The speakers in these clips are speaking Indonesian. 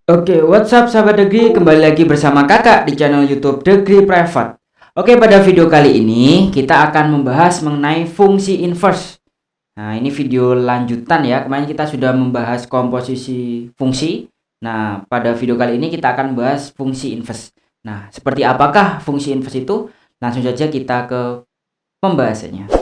Oke, what's up sahabat Degree, kembali lagi bersama kakak di channel YouTube Degree Private. Oke, pada video kali ini kita akan membahas mengenai fungsi inverse. Nah, ini video lanjutan ya, kemarin kita sudah membahas komposisi fungsi. Nah, pada video kali ini kita akan membahas fungsi inverse. Nah, seperti apakah fungsi inverse itu? Langsung saja kita ke pembahasannya.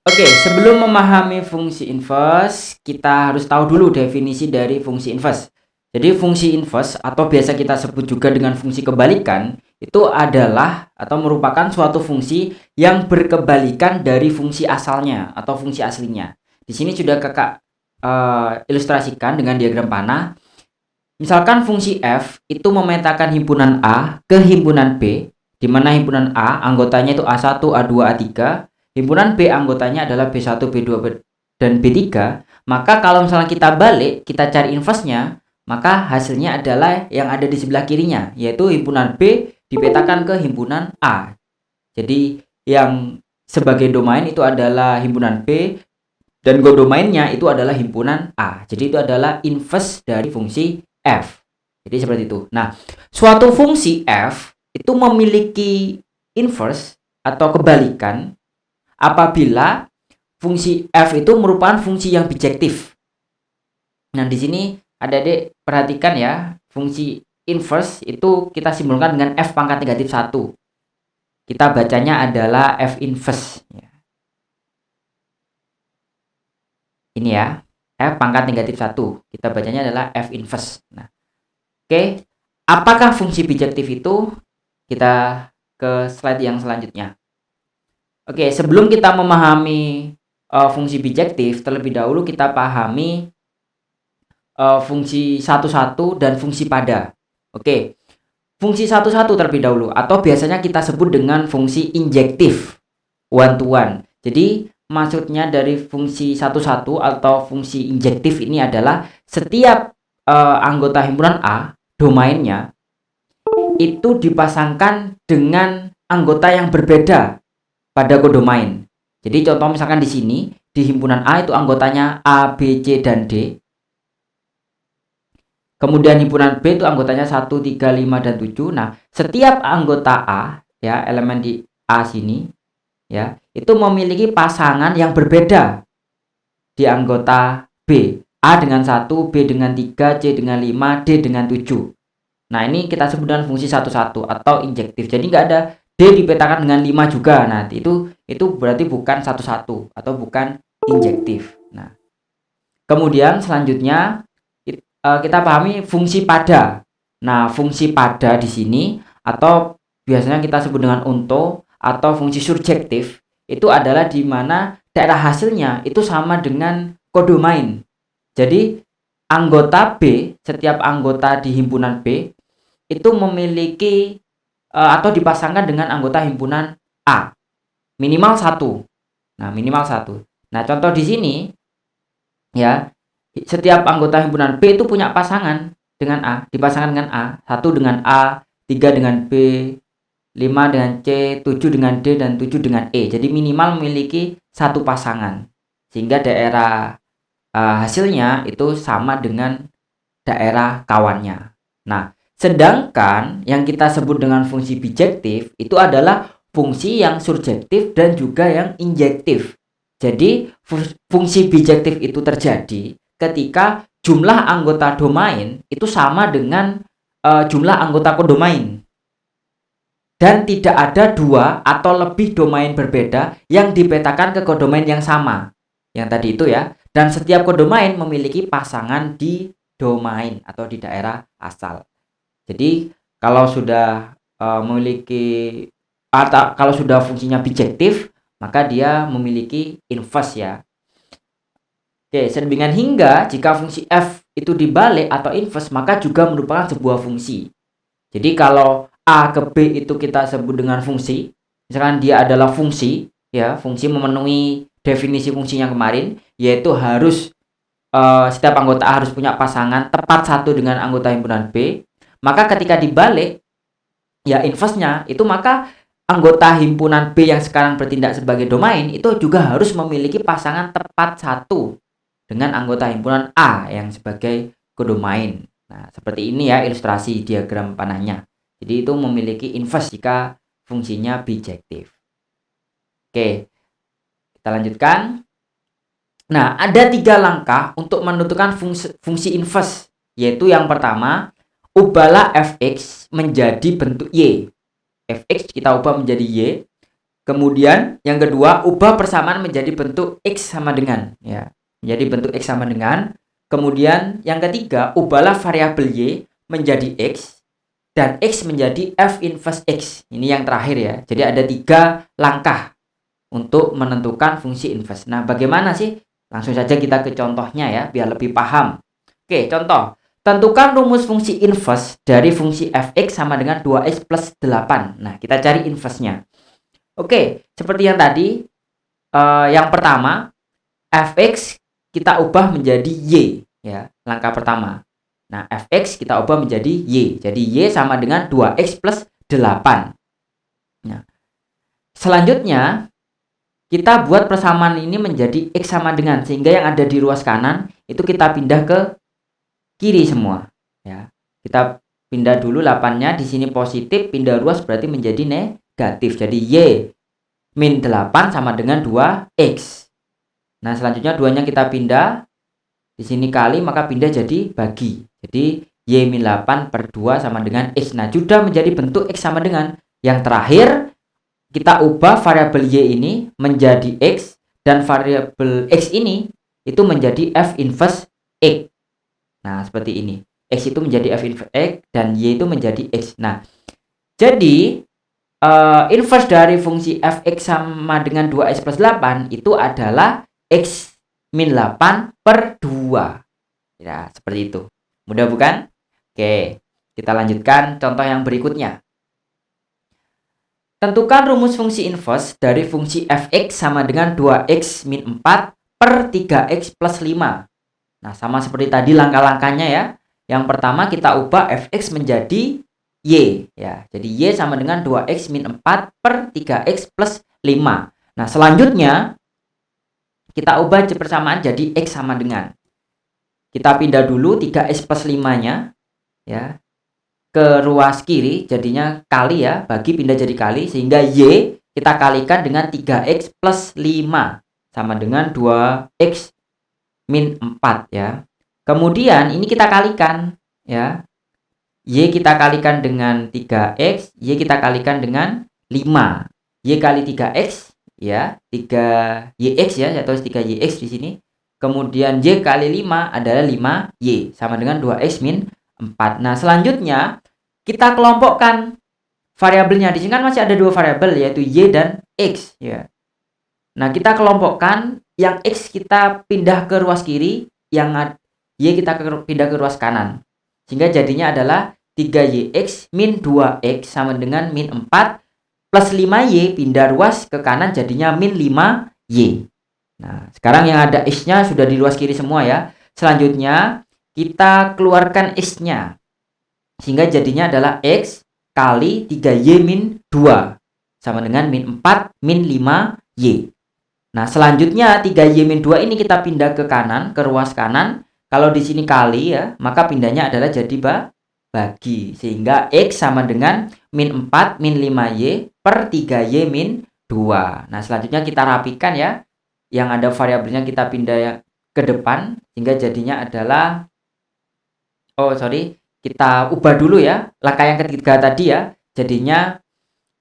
Oke, sebelum memahami fungsi inverse, kita harus tahu dulu definisi dari fungsi inverse. Jadi fungsi inverse atau biasa kita sebut juga dengan fungsi kebalikan itu adalah atau merupakan suatu fungsi yang berkebalikan dari fungsi asalnya atau fungsi aslinya. Di sini sudah kakak ilustrasikan dengan diagram panah. Misalkan fungsi f itu memetakan himpunan A ke himpunan B, di mana himpunan A anggotanya itu A1, A2, A3. Himpunan B anggotanya adalah B1, B2, dan B3. Maka kalau misalnya kita balik, kita cari inverse-nya, maka hasilnya adalah yang ada di sebelah kirinya, yaitu himpunan B dipetakan ke himpunan A. Jadi yang sebagai domain itu adalah himpunan B, dan codomainnya itu adalah himpunan A. Jadi itu adalah inverse dari fungsi f. Jadi seperti itu. Nah, suatu fungsi f itu memiliki inverse atau kebalikan apabila fungsi f itu merupakan fungsi yang bijektif. Nah, di sini adik-adik perhatikan ya, fungsi inverse itu kita simbolkan dengan f pangkat negatif 1. Kita bacanya adalah f inverse. Ini ya, f pangkat negatif 1. Kita bacanya adalah f inverse. Nah, oke. Apakah fungsi bijektif itu? Kita ke slide yang selanjutnya. Oke, sebelum kita memahami fungsi bijektif, terlebih dahulu kita pahami fungsi satu-satu dan fungsi pada. Oke, fungsi satu-satu terlebih dahulu, atau biasanya kita sebut dengan fungsi injektif, one to one. Jadi, maksudnya dari fungsi satu-satu atau fungsi injektif ini adalah setiap anggota himpunan A, domainnya, itu dipasangkan dengan anggota yang berbeda pada codomain. Jadi contoh misalkan di sini di himpunan A itu anggotanya A, B, C, dan D. Kemudian himpunan B itu anggotanya 1, 3, 5, dan 7. Nah, setiap anggota A ya, elemen di A sini ya, itu memiliki pasangan yang berbeda di anggota B. A dengan 1, B dengan 3, C dengan 5, D dengan 7. Nah, ini kita sebut dengan fungsi satu-satu atau injektif. Jadi nggak ada D dipetakan dengan 5 juga. Nah, itu berarti bukan satu-satu atau bukan injektif. Nah, kemudian selanjutnya kita pahami fungsi pada. Nah, fungsi pada di sini atau biasanya kita sebut dengan onto atau fungsi surjektif itu adalah di mana daerah hasilnya itu sama dengan codomain. Jadi, anggota B, setiap anggota di himpunan B itu memiliki atau dipasangkan dengan anggota himpunan A minimal 1. Nah, minimal 1. Nah, contoh di sini ya, setiap anggota himpunan B itu punya pasangan dengan A, dipasangkan dengan A, 1 dengan A, 3 dengan B, 5 dengan C, 7 dengan D, dan 7 dengan E. Jadi minimal memiliki satu pasangan. Sehingga daerah hasilnya itu sama dengan daerah kawannya. Nah, sedangkan yang kita sebut dengan fungsi bijektif itu adalah fungsi yang surjektif dan juga yang injektif. Jadi fungsi bijektif itu terjadi ketika jumlah anggota domain itu sama dengan jumlah anggota kodomain. Dan tidak ada dua atau lebih domain berbeda yang dipetakan ke kodomain yang sama. Yang tadi itu ya. Dan setiap kodomain memiliki pasangan di domain atau di daerah asal. Jadi kalau sudah memiliki atau kalau sudah fungsinya bijektif, maka dia memiliki inverse ya. Oke, sedemikian hingga jika fungsi f itu dibalik atau inverse, maka juga merupakan sebuah fungsi. Jadi kalau A ke B itu kita sebut dengan fungsi, misalkan dia adalah fungsi ya, fungsi memenuhi definisi fungsinya kemarin, yaitu harus setiap anggota A harus punya pasangan tepat satu dengan anggota himpunan B. Maka ketika dibalik ya inverse-nya itu, maka anggota himpunan B yang sekarang bertindak sebagai domain itu juga harus memiliki pasangan tepat satu dengan anggota himpunan A yang sebagai kodomain. Nah, seperti ini ya ilustrasi diagram panahnya. Jadi itu memiliki inverse jika fungsinya bijektif. Oke, kita lanjutkan. Nah, ada 3 langkah untuk menentukan fungsi inverse, yaitu yang pertama, ubahlah fx menjadi bentuk y. Fx kita ubah menjadi y. Kemudian yang kedua, ubah persamaan menjadi bentuk x sama dengan, ya, menjadi bentuk x sama dengan. Kemudian yang ketiga, ubahlah variabel y menjadi x dan x menjadi f inverse x. Ini yang terakhir ya. Jadi ada 3 langkah untuk menentukan fungsi inverse. Nah, bagaimana sih? Langsung saja kita ke contohnya ya, biar lebih paham. Oke, contoh. Tentukan rumus fungsi inverse dari fungsi fx sama dengan 2x plus 8. Nah, kita cari inverse-nya. Oke, seperti yang tadi, yang pertama, fx kita ubah menjadi y. Ya, langkah pertama. Nah, fx kita ubah menjadi y. Jadi, y sama dengan 2x plus 8. Nah, selanjutnya, kita buat persamaan ini menjadi x sama dengan, sehingga yang ada di ruas kanan itu kita pindah ke kiri semua ya. Kita pindah dulu 8-nya, di sini positif, pindah ruas berarti menjadi negatif. Jadi y min 8 sama dengan 2x. Nah, selanjutnya 2-nya kita pindah, di sini kali maka pindah jadi bagi. Jadi y min 8 per 2 sama dengan x. Nah, sudah menjadi bentuk x sama dengan. Yang terakhir, kita ubah variabel y ini menjadi x dan variabel x ini itu menjadi f inverse x. Nah, seperti ini. X itu menjadi f inverse x dan y itu menjadi x. Nah, jadi inverse dari fungsi fx sama dengan 2x plus 8 itu adalah x min 8 per 2. Ya, seperti itu. Mudah bukan? Oke, kita lanjutkan contoh yang berikutnya. Tentukan rumus fungsi inverse dari fungsi fx sama dengan 2x min 4 per 3x plus 5. Nah, sama seperti tadi langkah-langkahnya ya. Yang pertama kita ubah fx menjadi y. Ya, jadi y sama dengan 2x min 4 per 3x plus 5. Nah, selanjutnya kita ubah persamaan jadi x sama dengan. Kita pindah dulu 3x plus 5-nya. Ya, ke ruas kiri jadinya kali ya, bagi pindah jadi kali, sehingga y kita kalikan dengan 3x plus 5 sama dengan 2x min 4 ya. Kemudian ini kita kalikan ya, y kita kalikan dengan 3x, y kita kalikan dengan 5, y kali 3x ya, 3yx ya, saya tulis 3yx di sini. Kemudian y kali 5 adalah 5y sama dengan 2x min 4. Nah, selanjutnya kita kelompokkan variabelnya. Di sini kan masih ada 2 variabel, yaitu y dan x ya. Nah, kita kelompokkan, yang x kita pindah ke ruas kiri, yang y kita pindah ke ruas kanan. Sehingga jadinya adalah 3yx min 2x sama dengan min 4 plus 5y pindah ruas ke kanan jadinya min 5y. Nah, sekarang yang ada x-nya sudah di ruas kiri semua ya. Selanjutnya kita keluarkan x-nya. Sehingga jadinya adalah x kali 3y min 2 sama dengan min 4 min 5y. Nah, selanjutnya 3y min 2 ini kita pindah ke kanan, ke ruas kanan. Kalau di sini kali ya, maka pindahnya adalah jadi bagi. Sehingga x sama dengan min 4 min 5y per 3y min 2. Nah, selanjutnya kita rapikan ya. Yang ada variabelnya kita pindah ke depan, sehingga jadinya adalah kita ubah dulu ya, langkah yang ketiga tadi ya. Jadinya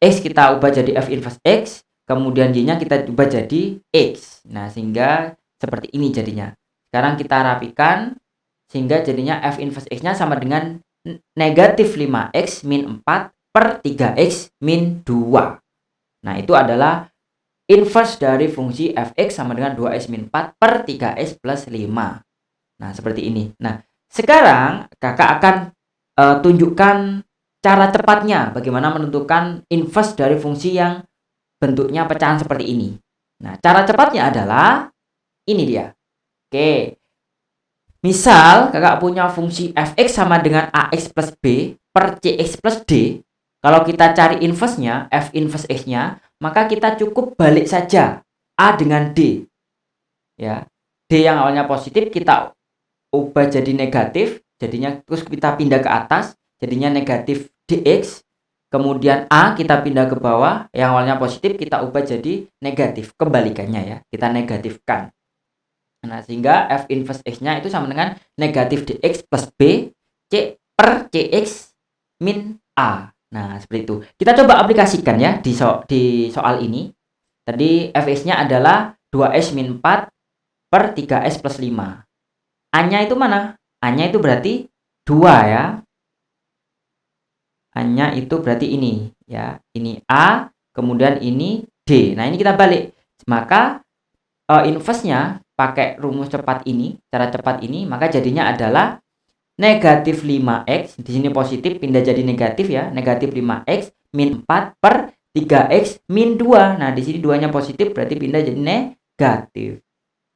x kita ubah jadi f inverse x, kemudian y-nya kita ubah jadi x. Nah, sehingga seperti ini jadinya. Sekarang kita rapikan, sehingga jadinya f inverse x-nya sama dengan negatif 5x min 4 per 3x min 2. Nah, itu adalah inverse dari fungsi fx sama dengan 2x min 4 per 3x plus 5. Nah, seperti ini. Nah, sekarang kakak akan tunjukkan cara cepatnya bagaimana menentukan inverse dari fungsi yang bentuknya pecahan seperti ini. Nah, cara cepatnya adalah ini dia. Oke. Misal kakak punya fungsi fx sama dengan ax plus b per cx plus d. Kalau kita cari inverse-nya, f inverse x-nya, maka kita cukup balik saja a dengan d. Ya. D yang awalnya positif kita ubah jadi negatif, jadinya terus kita pindah ke atas, jadinya negatif dx. Kemudian A kita pindah ke bawah, yang awalnya positif kita ubah jadi negatif, kebalikannya ya, kita negatifkan. Nah, sehingga f inverse x-nya itu sama dengan negatif dx plus b c per cx min a. Nah, seperti itu. Kita coba aplikasikan ya di soal ini. Tadi fx-nya adalah 2s min 4 per 3s plus 5. A-nya itu mana? A-nya itu berarti 2 ya. A-nya itu berarti ini ya. Ini A, kemudian ini D. Nah, ini kita balik. Maka inverse-nya pakai rumus cepat ini, cara cepat ini, maka jadinya adalah negatif 5x, di sini positif pindah jadi negatif ya, negatif 5x min 4 per 3x min 2. Nah, di sini 2-nya positif berarti pindah jadi negatif.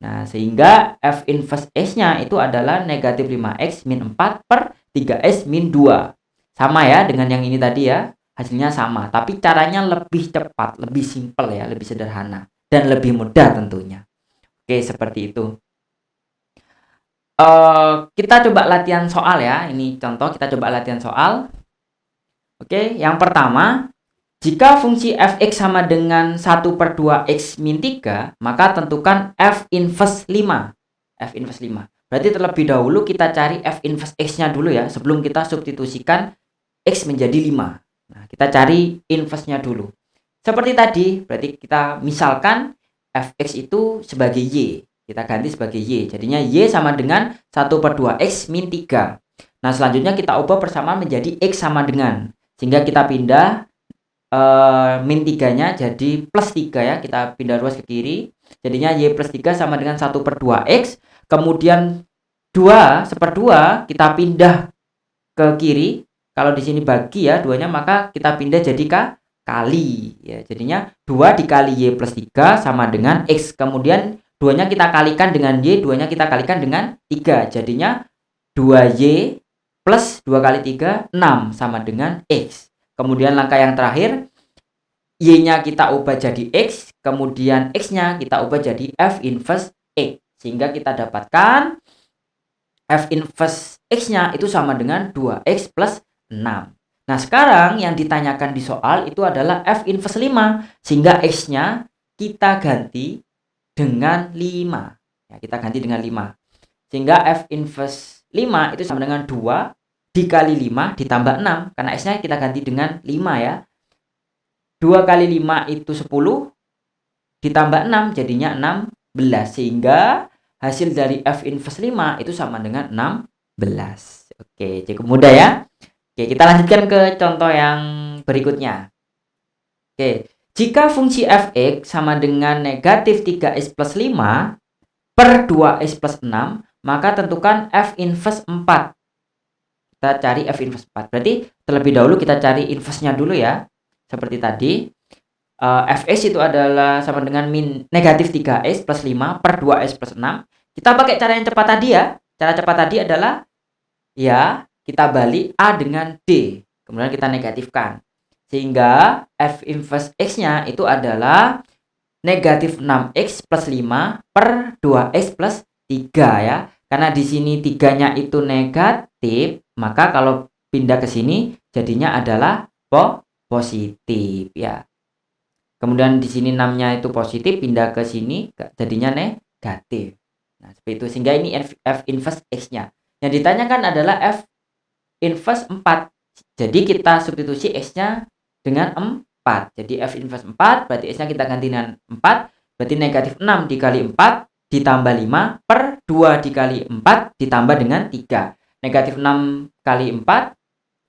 Nah, sehingga f inverse x-nya itu adalah negatif 5x min 4 per 3x min 2. Sama ya dengan yang ini tadi ya, hasilnya sama, tapi caranya lebih cepat, lebih simpel ya, lebih sederhana, dan lebih mudah tentunya. Oke, seperti itu. Kita coba latihan soal ya. Ini contoh, kita coba latihan soal. Oke, yang pertama, jika fungsi fx sama dengan 1/2x min 3, maka tentukan f inverse 5. F inverse 5. Berarti terlebih dahulu kita cari f inverse x-nya dulu ya, sebelum kita substitusikan x menjadi 5. Nah, kita cari inverse-nya dulu. Seperti tadi, berarti kita misalkan fx itu sebagai y. Kita ganti sebagai y. Jadinya y sama dengan 1/2x min 3. Nah, selanjutnya kita ubah persamaan menjadi x sama dengan. Sehingga kita pindah min 3-nya jadi plus 3 ya. Kita pindah ruas ke kiri. Jadinya y plus 3 sama dengan 1/2x. Kemudian 2/2 kita pindah ke kiri. Kalau di sini bagi ya 2-nya, maka kita pindah jadi kali ya. Jadinya 2 dikali y plus 3 sama dengan x. Kemudian 2-nya kita kalikan dengan y, 2-nya kita kalikan dengan 3. Jadinya 2y plus 2 kali 3, 6 sama dengan x. Kemudian langkah yang terakhir, y-nya kita ubah jadi x, kemudian x-nya kita ubah jadi f inverse x. Sehingga kita dapatkan f inverse x-nya itu sama dengan 2x plus 6. Nah, sekarang yang ditanyakan di soal itu adalah f inverse 5. Sehingga x-nya kita ganti dengan 5. Ya, kita ganti dengan 5. Sehingga f inverse 5 itu sama dengan 2 dikali 5 ditambah 6. Karena x-nya kita ganti dengan 5 ya. 2 kali 5 itu 10 ditambah 6 jadinya 16. Sehingga hasil dari f inverse 5 itu sama dengan 16. Oke, cukup mudah ya. Oke, kita lanjutkan ke contoh yang berikutnya. Oke, jika fungsi fx sama dengan negatif 3x plus 5 per 2x plus 6, maka tentukan f inverse 4. Kita cari f inverse 4. Berarti terlebih dahulu kita cari inverse-nya dulu ya. Seperti tadi, fx itu adalah sama dengan negatif 3x plus 5 per 2x plus 6. Kita pakai cara yang cepat tadi ya. Cara cepat tadi adalah ya, kita balik A dengan D. Kemudian kita negatifkan. Sehingga f inverse x-nya itu adalah negatif 6x plus 5 per 2x plus 3 ya. Karena di sini 3-nya itu negatif, maka kalau pindah ke sini jadinya adalah positif ya. Kemudian di sini 6-nya itu positif, pindah ke sini jadinya negatif. Nah, seperti itu. Sehingga ini f inverse x-nya. Yang ditanyakan adalah f inverse 4. Jadi kita substitusi x-nya dengan 4. Jadi f inverse 4 berarti x-nya kita ganti dengan 4. Berarti negatif 6 dikali 4 ditambah 5 per 2 dikali 4 ditambah dengan 3. Negatif 6 kali 4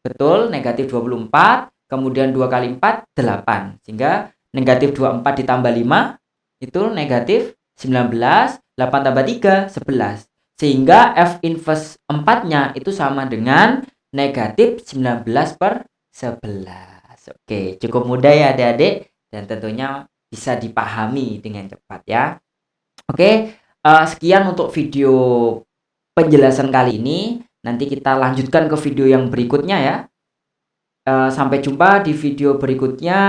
betul negatif 24. Kemudian 2 kali 4 8. Sehingga negatif 24 ditambah 5 itu negatif 19. 8 tambah 3 11. Sehingga f inverse 4-nya itu sama dengan negatif 19 per 11. Oke, cukup mudah ya adik-adik. Dan tentunya bisa dipahami dengan cepat ya. Oke, sekian untuk video penjelasan kali ini. Nanti kita lanjutkan ke video yang berikutnya ya. Sampai jumpa di video berikutnya.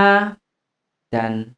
Dan